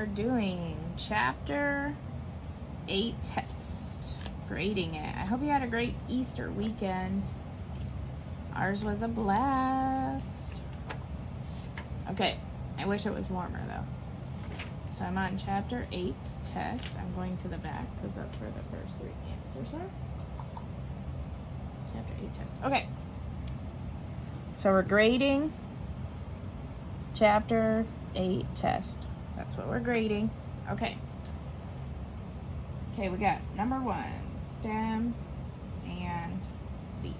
are doing chapter 8 test, grading it. I hope you had a great Easter weekend. Ours was a blast. Okay, I wish it was warmer though. So I'm on chapter 8 test. I'm going to the back because that's where the first 3 answers are. Chapter 8 test. Okay. So we're grading chapter 8 test. That's what we're grading. Okay. Okay, we got number 1, stem and leaf.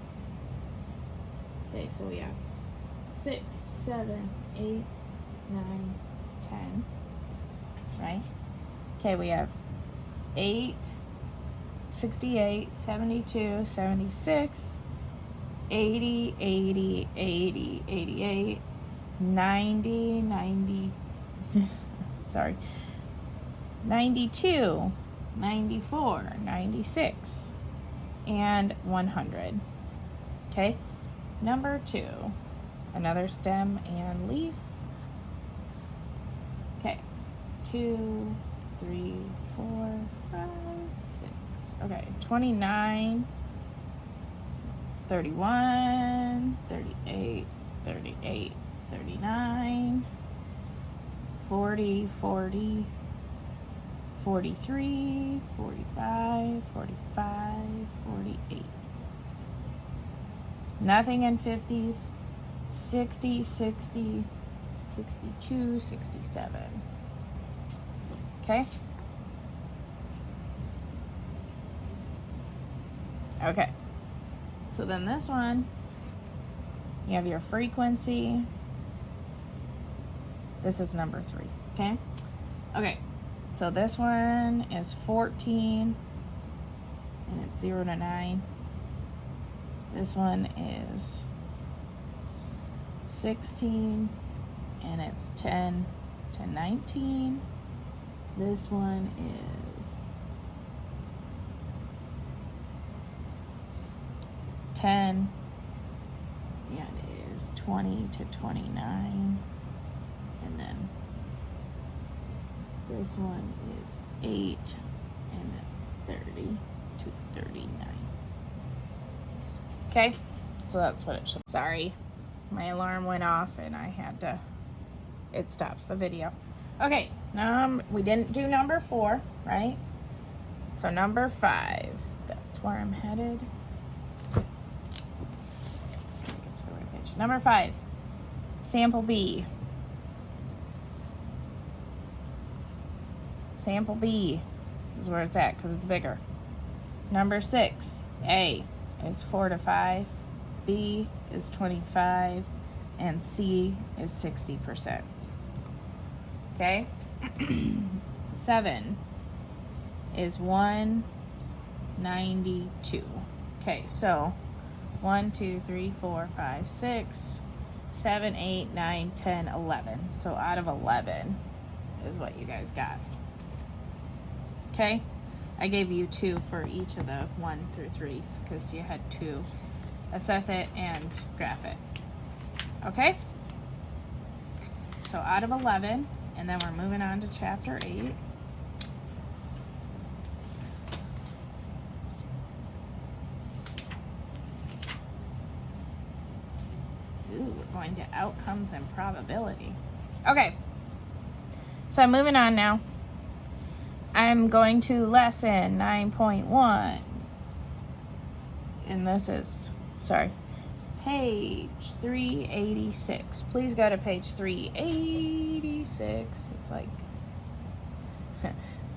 Okay, so we have 6, 7, 8, 9, 10. Right? Okay, we have 8, 68, 72, 76, 80, 80, 80, 88, 90, 90, sorry, 92, 94, 96, and 100. Okay, number 2, another stem and leaf. Okay, 2, 3, 4, 5, 6. Okay, 29, 31, 38, 38, 39, 40, 40, 43, 45, 45, 48. Nothing in 50s. 60, 60, 62, 67. Okay? Okay. So then this one, you have your frequency. This is number 3, okay? Okay, so this one is 14, and it's 0 to 9. This one is 16, and it's 10 to 19. This one is 10, and it is 20 to 29. And then this one is 8, and it's 30 to 39. Okay, so that's what it should. Sorry, my alarm went off and I had to, it stops the video. Okay, we didn't do number 4, right? So number 5, that's where I'm headed. Get to the right page. Number 5, sample B. Sample B is where it's at because it's bigger. Number 6, A is 4 to 5, B is 25, and C is 60%. Okay? 7 is 192. Okay, so 1, 2, 3, 4, 5, 6, 7, 8, 9, 10, 11. So out of 11 is what you guys got. Okay? I gave you 2 for each of the 1 through 3s because you had to assess it and graph it. Okay? So out of 11, and then we're moving on to chapter 8. Ooh, we're going to outcomes and probability. Okay. So I'm moving on now. I'm going to lesson 9.1. And this is, sorry, page 386. Please go to page 386. It's like,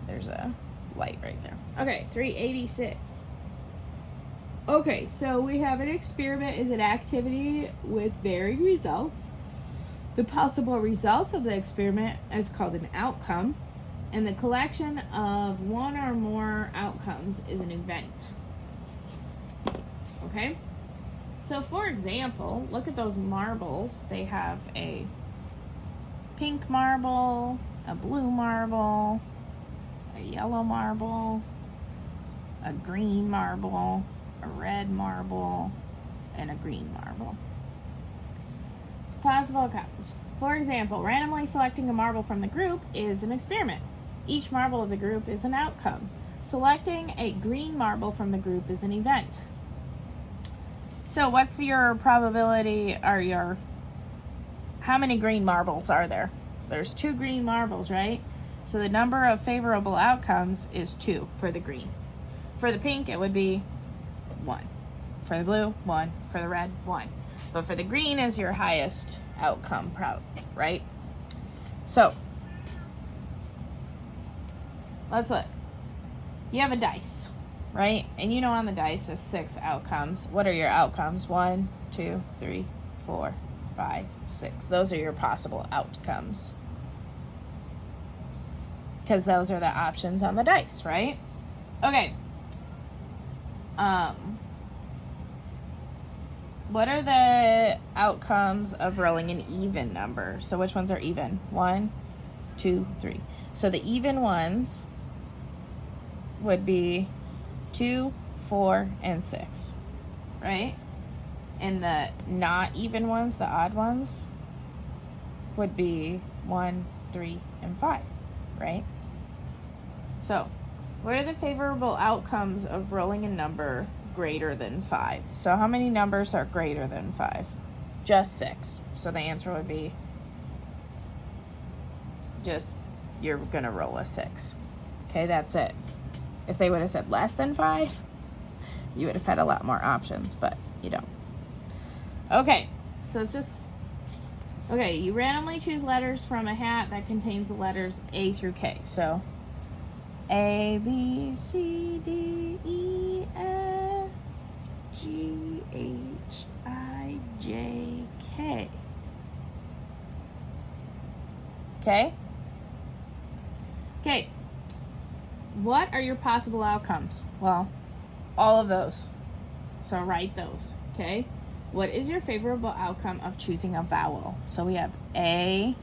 there's a light right there. Okay, 386. Okay, so we have an experiment is an activity with varying results. The possible results of the experiment is called an outcome. And the collection of one or more outcomes is an event. Okay? So for example, look at those marbles. They have a pink marble, a blue marble, a yellow marble, a green marble, a red marble, and a green marble. possible outcomes. For example, randomly selecting a marble from the group is an experiment. Each marble of the group is an outcome. Selecting a green marble from the group is an event. So what's your probability, or how many green marbles are there? There's 2 green marbles, right? So the number of favorable outcomes is 2 for the green. For the pink, it would be 1. For the blue, 1. For the red, 1. But for the green is your highest outcome, right? So let's look. You have a dice, right? And you know on the dice is 6 outcomes. What are your outcomes? 1, 2, 3, 4, 5, 6. Those are your possible outcomes. Because those are the options on the dice, right? Okay. What are the outcomes of rolling an even number? So which ones are even? 1, 2, 3. So the even ones would be 2, 4, and 6, right? And the not even ones, the odd ones, would be 1, 3, and 5, right? So what are the favorable outcomes of rolling a number greater than 5? So how many numbers are greater than 5? Just 6. So the answer would be just, you're gonna roll a 6. Okay, that's it. If they would have said less than 5, you would have had a lot more options, but you don't. Okay, so it's just, okay, you randomly choose letters from a hat that contains the letters A through K. So A, B, C, D, E, F, G, H, I, J, K. Okay? Okay. What are your possible outcomes? Well, all of those. So write those, okay? What is your favorable outcome of choosing a vowel? So we have A,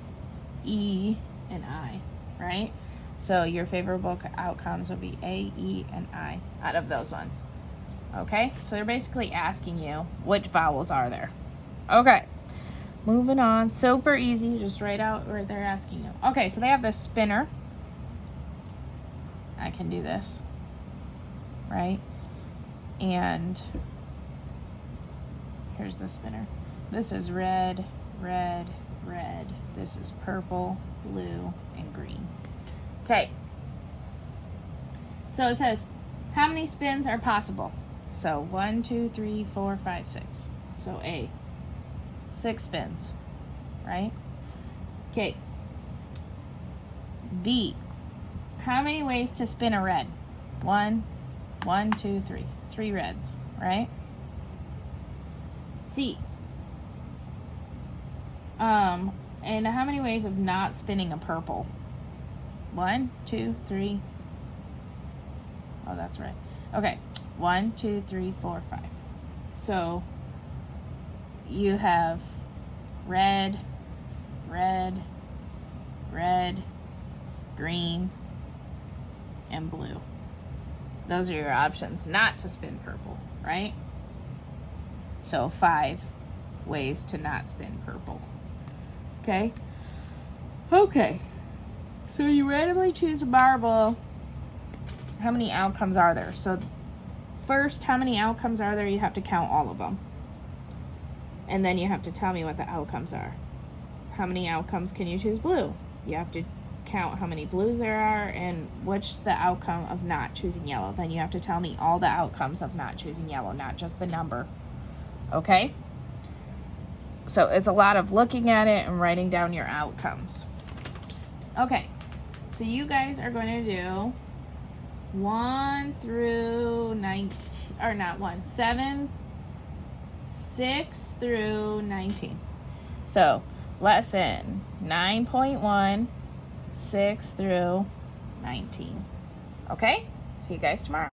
E, and I, right? So your favorable outcomes will be A, E, and I out of those ones. Okay? So they're basically asking you, which vowels are there? Okay. Moving on. Super easy. Just write out where they're asking you. Okay, so they have this spinner. I can do this, right? And here's the spinner. This is red, red, red. This is purple, blue, and green. Okay. So it says, how many spins are possible? So 1, 2, 3, 4, 5, 6. So A, 6 spins, right? Okay. B, how many ways to spin a red? 1, 2, 3. 3 reds, right? C. And how many ways of not spinning a purple? 1, 2, 3. Oh, that's right. Okay. 1, 2, 3, 4, 5. So you have red, red, red, green, and blue. Those are your options not to spin purple, right? So 5 ways to not spin purple. Okay? Okay. So you randomly choose a marble. How many outcomes are there? So first, how many outcomes are there? You have to count all of them. And then you have to tell me what the outcomes are. How many outcomes can you choose blue? You have to count how many blues there are and what's the outcome of not choosing yellow. Then you have to tell me all the outcomes of not choosing yellow, not just the number. Okay? So it's a lot of looking at it and writing down your outcomes. Okay. So you guys are going to do 1 through 19, or not 1, 7, 6 through 19. So lesson 9.1, 6 through 19. Okay? See you guys tomorrow.